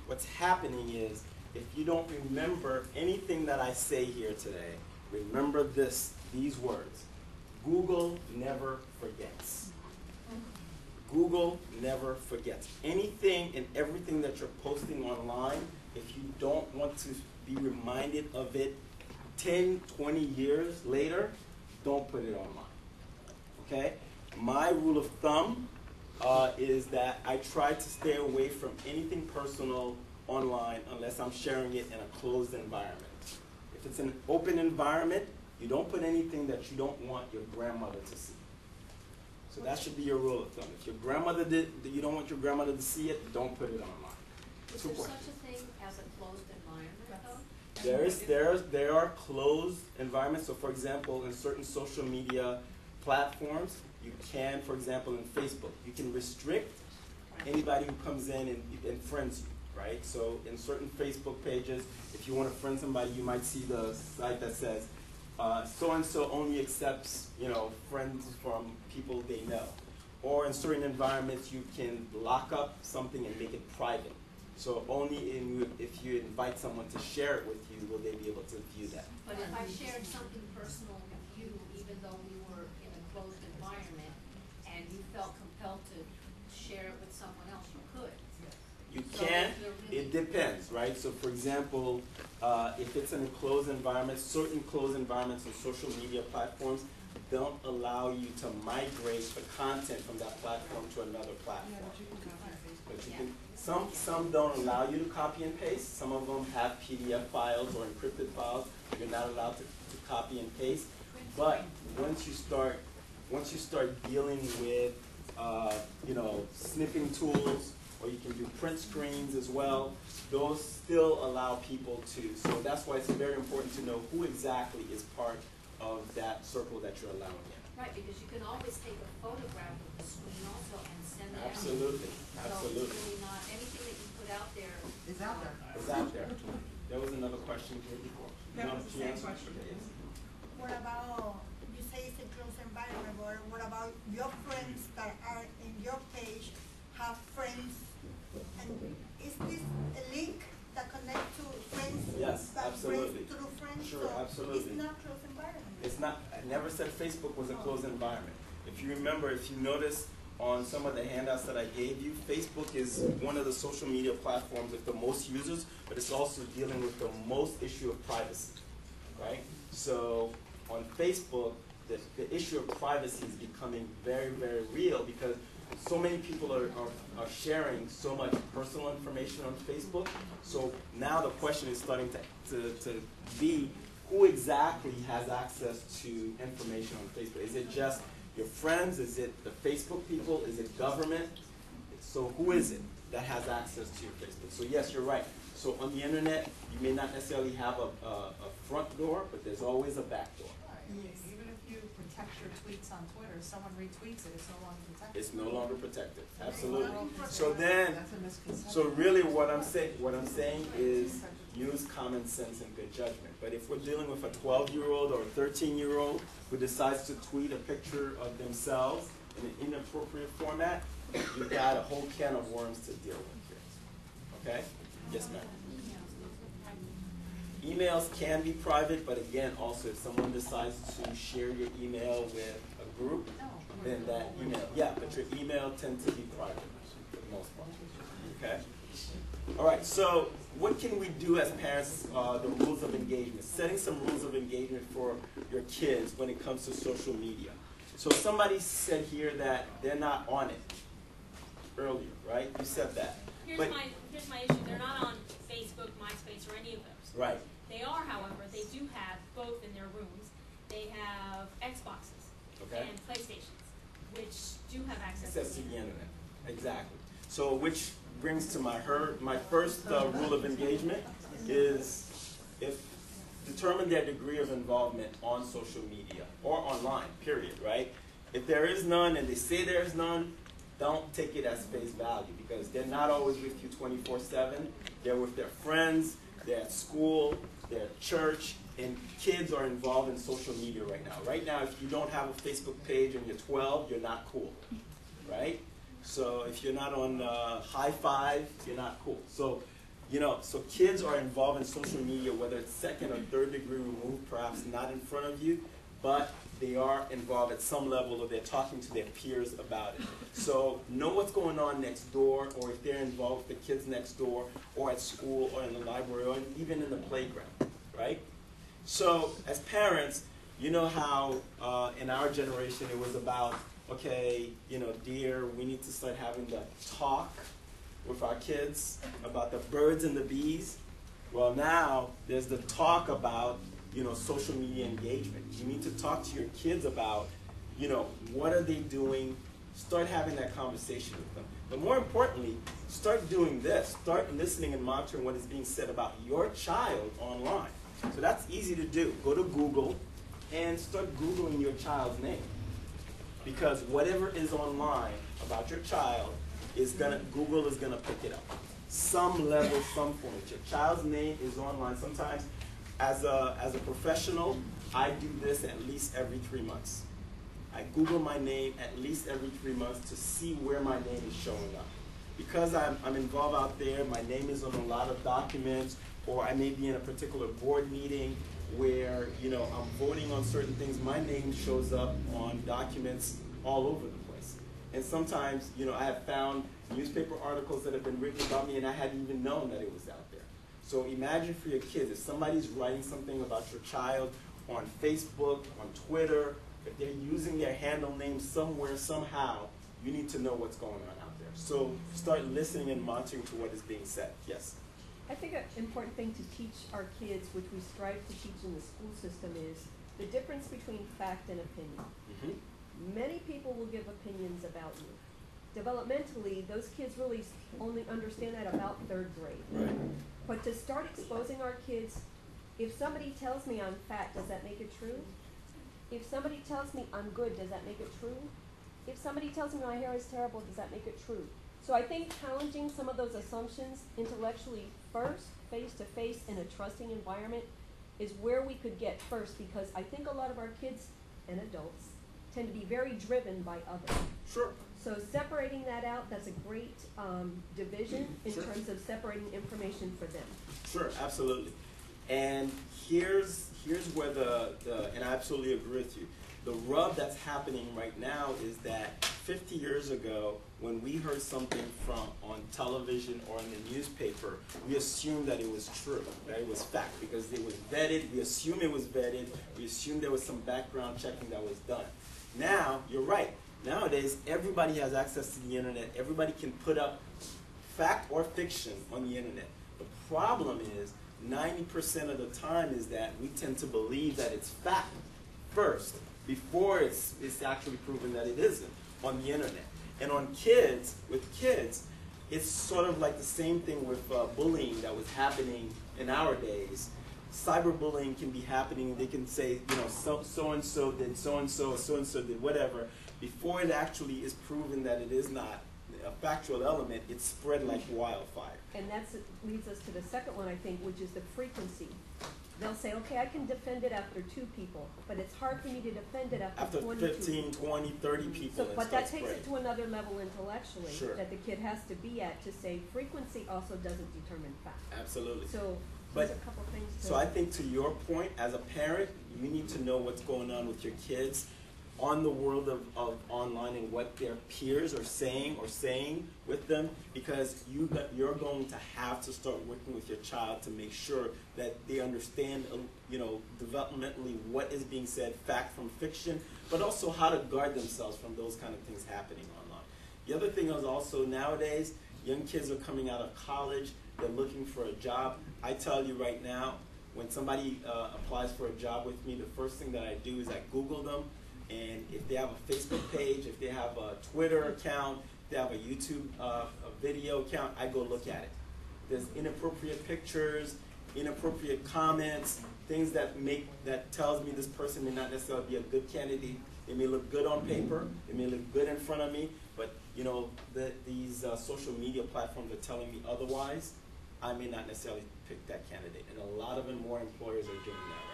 what's happening is, if you don't remember anything that I say here today, remember these words. Google never forgets. Google never forgets. Anything and everything that you're posting online, if you don't want to be reminded of it 10, 20 years later, don't put it online. Okay? My rule of thumb is that I try to stay away from anything personal online unless I'm sharing it in a closed environment. If it's an open environment, you don't put anything that you don't want your grandmother to see. So that should be your rule of thumb. If your grandmother you don't want your grandmother to see it, don't put it online. Is there such a thing as a closed environment, though? There are closed environments. So for example, in certain social media platforms, you can, for example, in Facebook, you can restrict anybody who comes in and friends you, right? So in certain Facebook pages, if you want to friend somebody, you might see the site that says, so-and-so only accepts, friends from people they know. Or in certain environments, you can lock up something and make it private. So only if you invite someone to share it with you, will they be able to view that. But if I shared something personal with you, even though we were in a closed environment, and you felt compelled to share it with someone else, you could. You can. It depends, right? So for example, if it's in a closed environment, certain closed environments and social media platforms don't allow you to migrate the content from that platform to another platform. But you can, some don't allow you to copy and paste. Some of them have PDF files or encrypted files. You're not allowed to copy and paste. But once you start dealing with sniffing tools, or you can do print screens as well, those still allow people to. So that's why it's very important to know who exactly is part of that circle that you're allowing in. Right, because you can always take a photograph of the screen also and send it out. Absolutely, absolutely. So it's really not, anything that you put out there is out there. It's out there. There was another question here before. That was the same question. Yes. What about, you say it's a closed environment, but what about your friends that are in your page have friends? And is this a link that connects to friends? Yes, absolutely. Friends through friends? Sure, so absolutely. It's not closed environment. It's not. I never said Facebook was a closed environment. If you remember, if you notice on some of the handouts that I gave you, Facebook is one of the social media platforms with the most users, but it's also dealing with the most issue of privacy, right? So on Facebook, the issue of privacy is becoming very, very real because so many people are sharing so much personal information on Facebook. So now the question is starting to be, who exactly has access to information on Facebook? Is it just your friends? Is it the Facebook people? Is it government? So who is it that has access to your Facebook? So yes, you're right. So on the internet, you may not necessarily have a front door, but there's always a back door. Yes. Even if you protect your tweets on Twitter, if someone retweets it, it's no longer protected. It's no longer protected. Absolutely. So That's a misconception. so really what I'm saying is use common sense and good judgment. But if we're dealing with a 12-year-old or a 13-year-old who decides to tweet a picture of themselves in an inappropriate format, you've got a whole can of worms to deal with here. Okay? Yes, ma'am. Emails can be private, but again, also if someone decides to share your email with a group, then that email, but your email tends to be private for the most part. Okay? All right, so what can we do as parents, the rules of engagement? Setting some rules of engagement for your kids when it comes to social media. So somebody said here that they're not on it earlier, right? You said that. Here's my issue. They're not on Facebook, MySpace, or any of those. Right. They are, however, they do have both in their rooms. They have Xboxes and PlayStations, which do have access to the internet. Exactly. So which brings to my first rule of engagement is determine their degree of involvement on social media or online, period, right? If there is none and they say there is none, don't take it as face value because they're not always with you 24/7. They're with their friends, they're at school, they're at church, and kids are involved in social media right now. Right now, if you don't have a Facebook page and you're 12, you're not cool, right? So if you're not on High Five, you're not cool. So You know, so kids are involved in social media, whether it's second or third degree removed, perhaps not in front of you, but they are involved at some level, or they're talking to their peers about it. So know what's going on next door, or if they're involved with the kids next door, or at school, or in the library, or even in the playground, right? So as parents, you know how in our generation it was about, okay, you know, dear, we need to start having the talk with our kids about the birds and the bees. Well, now there's the talk about, you know, social media engagement. You need to talk to your kids about, you know, what are they doing? Start having that conversation with them. But more importantly, start doing this. Start listening and monitoring what is being said about your child online. So that's easy to do. Go to Google and start Googling your child's name. Because whatever is online about your child, Google is gonna pick it up. Some level, some point. Your child's name is online. Sometimes, as a professional, I do this at least every 3 months. I Google my name at least every 3 months to see where my name is showing up. Because I'm involved out there, my name is on a lot of documents, or I may be in a particular board meeting where, you know, I'm voting on certain things. My name shows up on documents all over the place. And sometimes, you know, I have found newspaper articles that have been written about me and I hadn't even known that it was out there. So imagine for your kids, if somebody's writing something about your child on Facebook, on Twitter, if they're using their handle name somewhere, somehow, you need to know what's going on out there. So start listening and monitoring to what is being said. Yes? I think an important thing to teach our kids, which we strive to teach in the school system, is the difference between fact and opinion. Mm-hmm. Many people will give opinions about you. Developmentally, those kids really only understand that about 3rd grade. Right. But to start exposing our kids, if somebody tells me I'm fat, does that make it true? If somebody tells me I'm good, does that make it true? If somebody tells me my hair is terrible, does that make it true? So I think challenging some of those assumptions intellectually first, face-to-face, in a trusting environment, is where we could get first, because I think a lot of our kids and adults tend to be very driven by others. Sure. So separating that out, that's a great division in Sure. terms of separating information for them. Sure, absolutely. And here's where and I absolutely agree with you. The rub that's happening right now is that 50 years ago, when we heard something on television or in the newspaper, we assumed that it was true, that it was fact, because it was vetted. We assumed it was vetted. We assumed there was some background checking that was done. Now, you're right. Nowadays, everybody has access to the internet. Everybody can put up fact or fiction on the internet. The problem is, 90% of the time is that we tend to believe that it's fact first, before it's actually proven that it isn't on the internet. And with kids, it's sort of like the same thing with bullying that was happening in our days. Cyberbullying can be happening. They can say, you know, so-and-so did so-and-so, so-and-so did whatever. Before it actually is proven that it is not a factual element, it's spread like wildfire. And that leads us to the second one, I think, which is the frequency. They'll say, okay, I can defend it after 2 people, but it's hard for me to defend it after 22 15, 20, 30 people. So, and but start that takes it spreading. to another level intellectually, Sure. that the kid has to be at to say frequency also doesn't determine fact. Absolutely. So But- there's a couple things to... So I think to your point, as a parent, you need to know what's going on with your kids on the world of online and what their peers are saying with them, because you're going to have to start working with your child to make sure that they understand, you know, developmentally what is being said, fact from fiction, but also how to guard themselves from those kind of things happening online. The other thing is also nowadays, young kids are coming out of college, they're looking for a job. I tell you right now, when somebody applies for a job with me, the first thing that I do is I Google them. And if they have a Facebook page, if they have a Twitter account, if they have a YouTube a video account, I go look at it. There's inappropriate pictures, inappropriate comments, things that tells me this person may not necessarily be a good candidate. They may look good on paper, they may look good in front of me, but you know, these social media platforms are telling me otherwise. I may not necessarily pick that candidate, and a lot of them, more employers are doing that.